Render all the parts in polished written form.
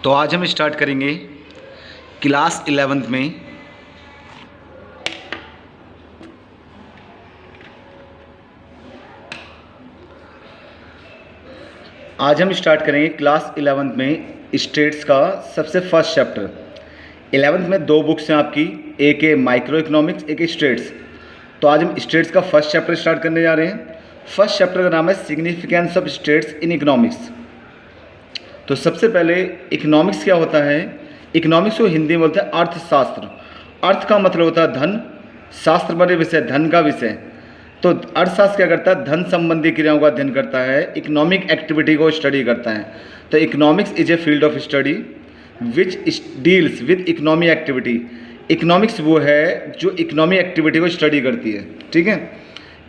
तो आज हम स्टार्ट करेंगे क्लास 11th में क्लास 11th में स्टेट्स का सबसे फर्स्ट चैप्टर। 11th में दो बुक्स हैं आपकी, एक है माइक्रो इकोनॉमिक्स, एक है स्टेट्स। तो आज हम स्टेट्स का फर्स्ट चैप्टर स्टार्ट करने जा रहे हैं। फर्स्ट चैप्टर का नाम है significance of states in economics. तो सबसे पहले इकोनॉमिक्स क्या होता है। इकोनॉमिक्स को हिंदी में बोलते हैं अर्थशास्त्र। अर्थ का मतलब होता है धन, शास्त्र बने विषय, धन का विषय। तो अर्थशास्त्र क्या करता है, धन संबंधी क्रियाओं का अध्ययन करता है, इकोनॉमिक एक्टिविटी को स्टडी करता है। तो economics is a field of study which deals with economic activity. Economics वो है जो इकोनॉमिक एक्टिविटी को स्टडी करती है, ठीक है।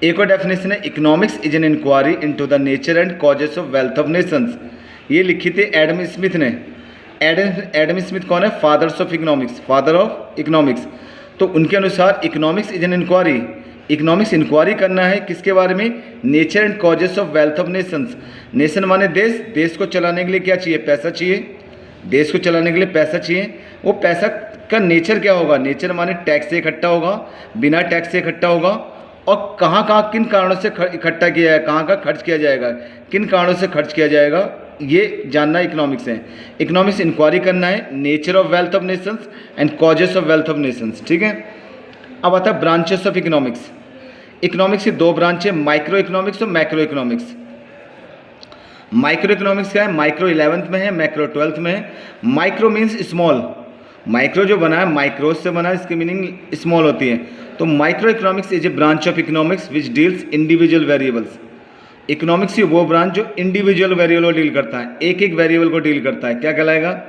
एक और डेफिनेशन है, economics is an inquiry into the nature and causes of wealth of nations. ये लिखी थी एडम स्मिथ ने। एडम स्मिथ कौन है, fathers of economics, father of economics. तो उनके अनुसार economics is an inquiry, economics inquiry करना है किसके बारे में, nature and causes of wealth of nations. Nation माने देश, देश को चलाने के लिए क्या चाहिए, पैसा चाहिए। देश को चलाने के लिए पैसा चाहिए। वो पैसा का नेचर क्या होगा, नेचर माने टैक्स से इकट्ठा होगा, बिना टैक्स से इकट्ठा होगा, और कहाँ कहाँ किन कारणों से इकट्ठा किया जाएगा, कहाँ कहाँ खर्च किया जाएगा, किन कारणों से खर्च किया जाएगा, ये जानना इकोनॉमिक्स है। इकोनॉमिक्स इंक्वायरी करना है nature of wealth of Nations and causes of wealth of Nations, ठीक है। अब आता है ब्रांचेस ऑफ इकोनॉमिक्स। इकोनॉमिक्स की दो ब्रांच है, माइक्रो इकोनॉमिक्स और मैक्रो इकोनॉमिक्स। माइक्रो इकोनॉमिक्स क्या है, माइक्रो 11th में है, मैक्रो 12th में है। माइक्रो मीन्स स्मॉल, माइक्रो जो बना है माइक्रो से बना है, इसकी मीनिंग स्मॉल होती है। तो micro economics is a branch of economics which deals individual variables. Economics की वो ब्रांच जो इंडिविजुअल वेरिएबल को डील करता है, एक एक वेरिएबल को डील करता है, क्या कहलाएगा,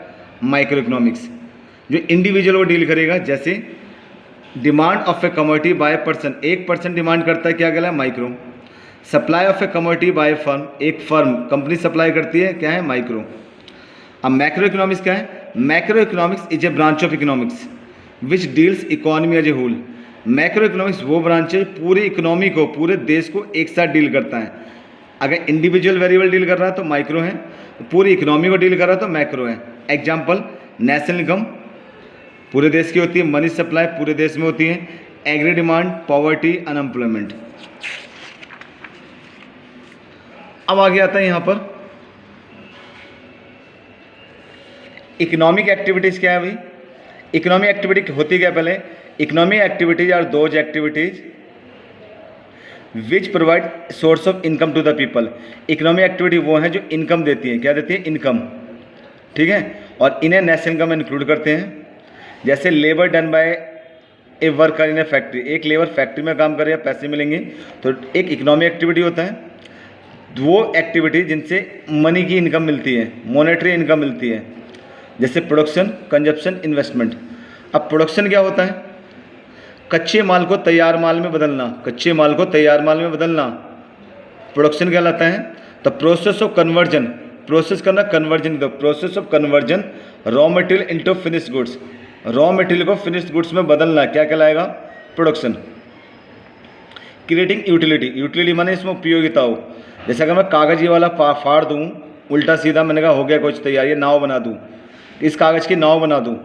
माइक्रो इकोनॉमिक्स। जो इंडिविजुअल को डील करेगा, जैसे demand of A commodity by person, एक पर्सन डिमांड करता है, क्या कहलाएगा, micro. Supply of A commodity by firm, एक फर्म कंपनी सप्लाई करती है, क्या है, माइक्रो। अब मैक्रो इकोनॉमिक्स क्या है, macro economics is a branch of economics which deals economy as a whole. Macro economics वो ब्रांच है पूरी इकोनॉमी को, पूरे देश को एक साथ डील करता है। अगर इंडिविजुअल वेरिएबल डील कर रहा है तो माइक्रो है, पूरी इकोनॉमी को डील कर रहा है तो मैक्रो है। एग्जाम्पल, नेशनल इनकम पूरे देश की होती है, मनी सप्लाई पूरे देश में होती है, एग्री डिमांड, पॉवर्टी, अनएम्प्लॉयमेंट। अब आगे आता है यहाँ पर इकोनॉमिक एक्टिविटीज़ क्या है भाई। इकोनॉमिक एक्टिविटी होती क्या, पहले economic activities are those activities which provide source of income to the people. Economic activity वो हैं जो इनकम देती हैं, क्या देती है, इनकम, ठीक है। और इन्हें नेशनल इनकम इंक्लूड करते हैं। जैसे labour done by a worker in A factory, एक लेबर फैक्ट्री में काम करे, पैसे मिलेंगे, तो एक इकोनॉमिक एक्टिविटी होता है। वो एक्टिविटी जिनसे मनी की इनकम मिलती है, मॉनेटरी इनकम मिलती है, जैसे प्रोडक्शन, कंजप्शन, इन्वेस्टमेंट। अब प्रोडक्शन क्या होता है, कच्चे माल को तैयार माल में बदलना, कच्चे माल को तैयार माल में बदलना प्रोडक्शन कहलाता है। तो प्रोसेस ऑफ कन्वर्जन, प्रोसेस करना, conversion, the process of conversion raw material into finished goods, raw material को फिनिश्ड गुड्स में बदलना, क्या कहलाएगा, प्रोडक्शन। क्रिएटिंग यूटिलिटी, यूटिलिटी माने इसमें उपयोगिता हो। जैसे अगर मैं कागज़ ये वाला फाड़ दूँ उल्टा सीधा, मैंने कहा हो गया कुछ तैयार, ये नाव बना दूँ, इस कागज़ की नाव बना दूँ,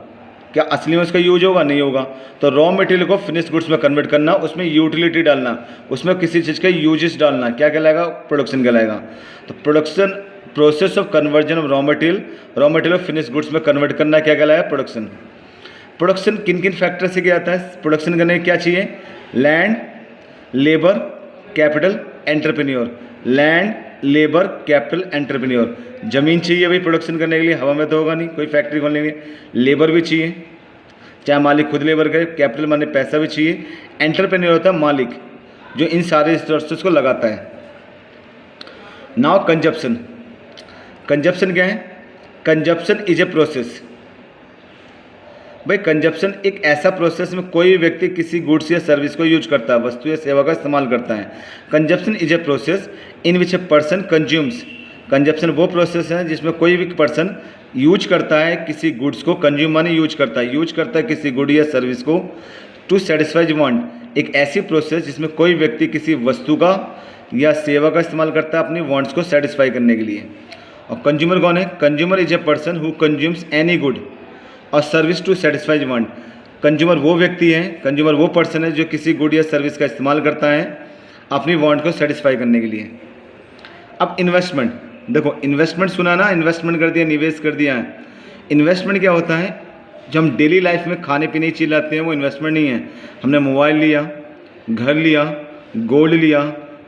क्या असली में उसका यूज होगा, नहीं होगा। तो रॉ मटेरियल को फिनिश्ड गुड्स में कन्वर्ट करना, उसमें यूटिलिटी डालना, उसमें किसी चीज़ का यूजेस डालना, क्या कहलाएगा, प्रोडक्शन कहलाएगा। तो production, process of conversion of raw material of finished goods में कन्वर्ट करना, क्या कहलाएगा, प्रोडक्शन। प्रोडक्शन किन किन फैक्टर से किया जाता है, प्रोडक्शन करने क्या चाहिए, land, labour, capital, entrepreneur. Land, labour, capital, entrepreneur. ज़मीन चाहिए भाई प्रोडक्शन करने के लिए, हवा में तो होगा नहीं, कोई फैक्ट्री खोलने के लिए। लेबर भी चाहिए, चाहे मालिक खुद लेबर करे। कैपिटल माने पैसा भी चाहिए। एंटरप्रेन्योर होता है मालिक, जो इन सारे रिसोर्सेज को लगाता है। नाउ कंजप्शन, कंजप्शन क्या है, कंजप्शन इज ए प्रोसेस। भाई कंजप्शन एक ऐसा प्रोसेस में कोई व्यक्ति किसी गुड्स या सर्विस को यूज करता है, वस्तु या सेवा का इस्तेमाल करता है। Consumption is a process in which a person consumes. Consumption वो प्रोसेस है जिसमें कोई भी पर्सन यूज करता है किसी गुड्स को, कंज्यूम माने यूज करता है किसी गुड या सर्विस को, टू सेटिस्फाई वांट। एक ऐसी प्रोसेस जिसमें कोई व्यक्ति किसी वस्तु का या सेवा का इस्तेमाल करता है अपनी वांट्स को सेटिस्फाई करने के लिए। और कंज्यूमर कौन है? Consumer is a person who consumes any good or service to satisfy want. Consumer वो व्यक्ति है, कंज्यूमर वो पर्सन है जो किसी गुड या सर्विस का इस्तेमाल करता है अपनी वांट को सेटिस्फाई करने के लिए। अब इन्वेस्टमेंट, देखो इन्वेस्टमेंट सुना ना, इन्वेस्टमेंट कर दिया, निवेश कर दिया। इन्वेस्टमेंट क्या होता है? जो हम डेली लाइफ में खाने पीने की चीज़ लाते हैं वो इन्वेस्टमेंट नहीं है। हमने मोबाइल लिया, घर लिया, गोल्ड लिया,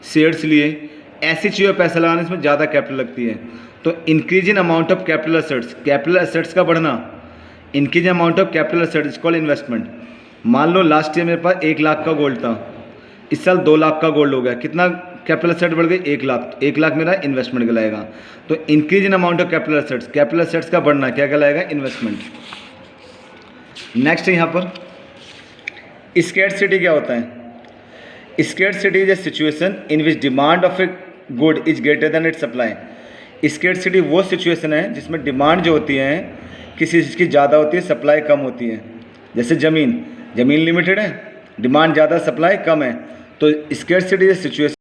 शेयर्स लिए, ऐसी चीज़ों पर पैसा लगाने इसमें ज़्यादा कैपिटल लगती है। तो increase in amount of capital assets का बढ़ना, increase amount of capital assets called investment. मान लो लास्ट ईयर मेरे पास 1 लाख का गोल्ड था, इस साल 2 लाख का गोल्ड हो गया, कितना कैपिटल एसेट बढ़ गई? 1 लाख। 1 लाख मेरा इन्वेस्टमेंट कहलाएगा। तो increase in amount of capital assets का बढ़ना क्या कहलाएगा? इन्वेस्टमेंट। नेक्स्ट है यहाँ पर स्कैर्सिटी क्या होता है? Scarcity is a situation in which demand of a good is greater than it's supply. Scarcity वो सिचुएशन है जिसमें डिमांड जो होती है किसी चीज़ की ज़्यादा होती है, सप्लाई कम होती है। जैसे ज़मीन लिमिटेड है, डिमांड ज़्यादा, सप्लाई कम है, तो स्कैर्सिटी इज ए सिचुएशन